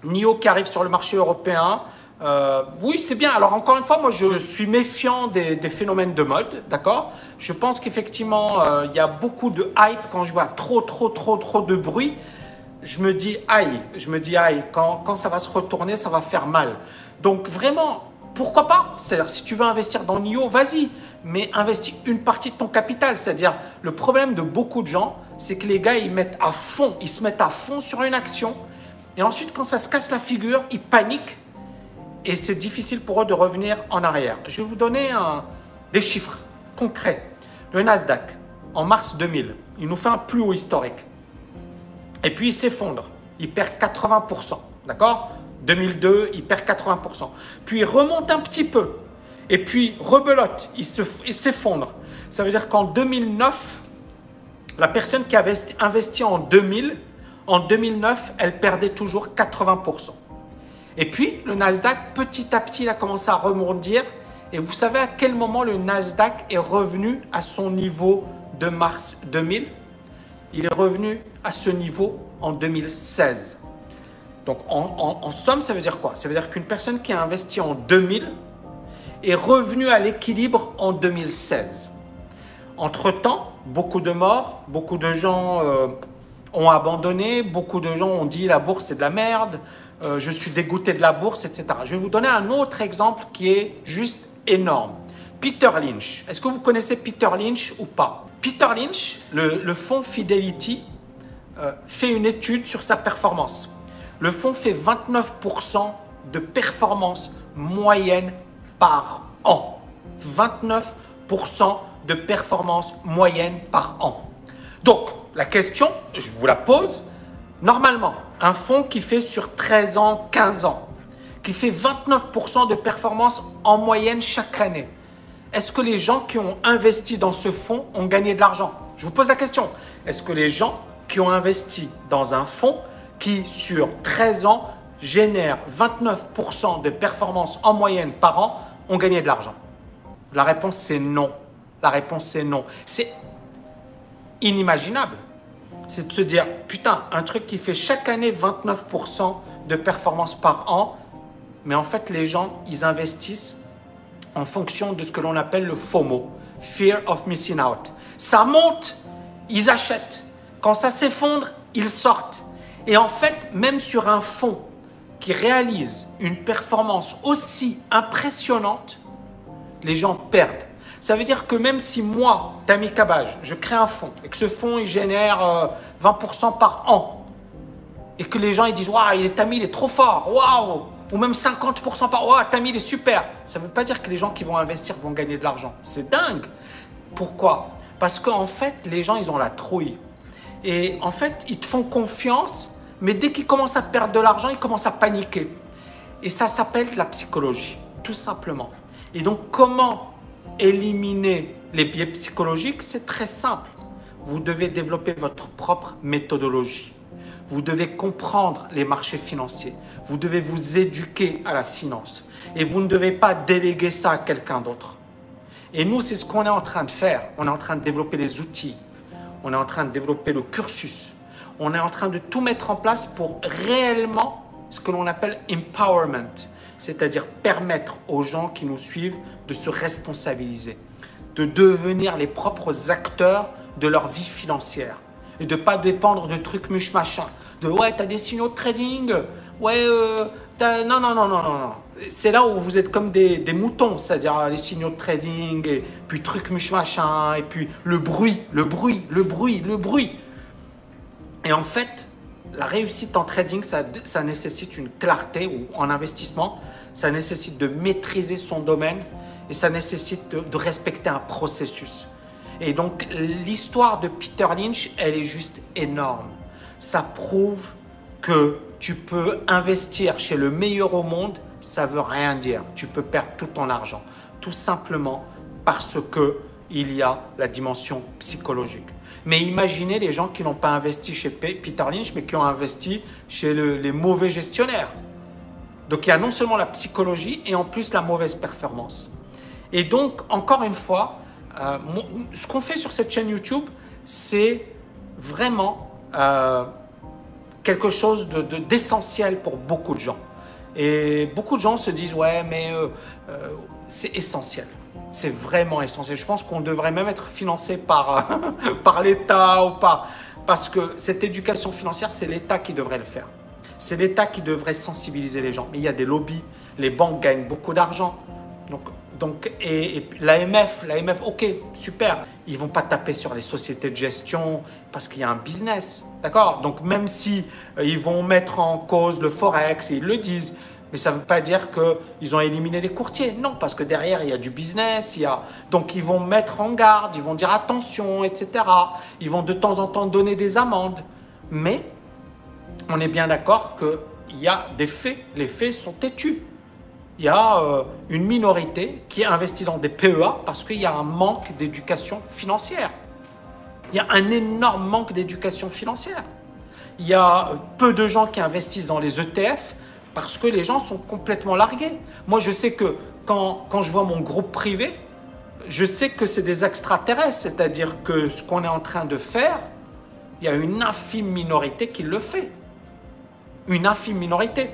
NIO qui arrive sur le marché européen. Oui, c'est bien. Alors, encore une fois, moi, je suis méfiant des phénomènes de mode, d'accord? Je pense qu'effectivement, il y a beaucoup de hype. Quand je vois trop de bruit, je me dis aïe. Quand ça va se retourner, ça va faire mal. Donc, vraiment, pourquoi pas? C'est-à-dire, si tu veux investir dans NIO, vas-y. Mais investis une partie de ton capital. C'est-à-dire, le problème de beaucoup de gens, c'est que les gars, ils se mettent à fond sur une action. Et ensuite, quand ça se casse la figure, ils paniquent. Et c'est difficile pour eux de revenir en arrière. Je vais vous donner des chiffres concrets. Le Nasdaq, en mars 2000, il nous fait un plus haut historique. Et puis, il s'effondre. Il perd 80%. D'accord? 2002, il perd 80%. Puis, il remonte un petit peu. Et puis, rebelote. Il s'effondre. Ça veut dire qu'en 2009, la personne qui avait investi en 2000, en 2009, elle perdait toujours 80%. Et puis, le Nasdaq, petit à petit, il a commencé à rebondir. Et vous savez à quel moment le Nasdaq est revenu à son niveau de mars 2000? Il est revenu à ce niveau en 2016. Donc, en somme, ça veut dire quoi? Ça veut dire qu'une personne qui a investi en 2000 est revenue à l'équilibre en 2016. Entre-temps, beaucoup de morts, beaucoup de gens ont abandonné, beaucoup de gens ont dit la bourse c'est de la merde, je suis dégoûté de la bourse, etc. Je vais vous donner un autre exemple qui est juste énorme. Peter Lynch. Est-ce que vous connaissez Peter Lynch ou pas? Peter Lynch, le fonds Fidelity, fait une étude sur sa performance. Le fonds fait 29% de performance moyenne par an. 29% de performance moyenne par an. Donc, la question, je vous la pose, normalement, un fonds qui fait sur 13 ans, 15 ans, qui fait 29% de performance en moyenne chaque année, est-ce que les gens qui ont investi dans ce fonds ont gagné de l'argent? Je vous pose la question. Est-ce que les gens qui ont investi dans un fonds qui, sur 13 ans, génère 29% de performance en moyenne par an, ont gagné de l'argent? La réponse, c'est non. La réponse, c'est non. C'est inimaginable. C'est de se dire, putain, un truc qui fait chaque année 29% de performance par an, mais en fait, les gens, ils investissent en fonction de ce que l'on appelle le FOMO, Fear of Missing Out. Ça monte, ils achètent. Quand ça s'effondre, ils sortent. Et en fait, même sur un fonds qui réalise une performance aussi impressionnante, les gens perdent. Ça veut dire que même si moi, Tammy Kabaj, je crée un fonds et que ce fonds il génère 20% par an et que les gens ils disent « Waouh, Tammy, il est trop fort, waouh !» ou même 50% par an, « Waouh, Tammy, il est super !» Ça ne veut pas dire que les gens qui vont investir vont gagner de l'argent. C'est dingue. Pourquoi? Parce qu'en fait, les gens, ils ont la trouille. Et en fait, ils te font confiance, mais dès qu'ils commencent à perdre de l'argent, ils commencent à paniquer. Et ça s'appelle la psychologie, tout simplement. Et donc, comment éliminer les biais psychologiques? C'est très simple. Vous devez développer votre propre méthodologie. Vous devez comprendre les marchés financiers. Vous devez vous éduquer à la finance. Et vous ne devez pas déléguer ça à quelqu'un d'autre. Et nous, c'est ce qu'on est en train de faire. On est en train de développer les outils. On est en train de développer le cursus. On est en train de tout mettre en place pour réellement ce que l'on appelle empowerment. C'est-à-dire permettre aux gens qui nous suivent de se responsabiliser, de devenir les propres acteurs de leur vie financière et de ne pas dépendre de trucs muche-machin, de « ouais, tu as des signaux de trading, ouais, non. » C'est là où vous êtes comme des moutons, c'est-à-dire les signaux de trading et puis trucs muche-machin et puis le bruit. Et en fait, la réussite en trading, ça nécessite une clarté ou en investissement, ça nécessite de maîtriser son domaine et ça nécessite de respecter un processus. Et donc, l'histoire de Peter Lynch, elle est juste énorme. Ça prouve que tu peux investir chez le meilleur au monde, ça ne veut rien dire. Tu peux perdre tout ton argent, tout simplement parce qu'il y a la dimension psychologique. Mais imaginez les gens qui n'ont pas investi chez Peter Lynch, mais qui ont investi chez les mauvais gestionnaires. Donc, il y a non seulement la psychologie et en plus la mauvaise performance. Et donc, encore une fois, ce qu'on fait sur cette chaîne YouTube, c'est vraiment quelque chose d'essentiel pour beaucoup de gens. Et beaucoup de gens se disent, ouais, mais c'est essentiel. C'est vraiment essentiel. Je pense qu'on devrait même être financé par, par l'État ou pas. Parce que cette éducation financière, c'est l'État qui devrait le faire. C'est l'État qui devrait sensibiliser les gens. Mais il y a des lobbies. Les banques gagnent beaucoup d'argent. Et l'AMF, ok, super. Ils ne vont pas taper sur les sociétés de gestion parce qu'il y a un business. D'accord? Donc, même si ils vont mettre en cause le Forex, et ils le disent, mais ça ne veut pas dire qu'ils ont éliminé les courtiers. Non, parce que derrière, il y a du business. Donc, ils vont mettre en garde, ils vont dire attention, etc. Ils vont de temps en temps donner des amendes. Mais on est bien d'accord qu'il y a des faits. Les faits sont têtus. Il y a une minorité qui investit dans des PEA parce qu'il y a un manque d'éducation financière. Il y a un énorme manque d'éducation financière. Il y a peu de gens qui investissent dans les ETF parce que les gens sont complètement largués. Moi, je sais que quand je vois mon groupe privé, je sais que c'est des extraterrestres, c'est-à-dire que ce qu'on est en train de faire, il y a une infime minorité qui le fait. Une infime minorité.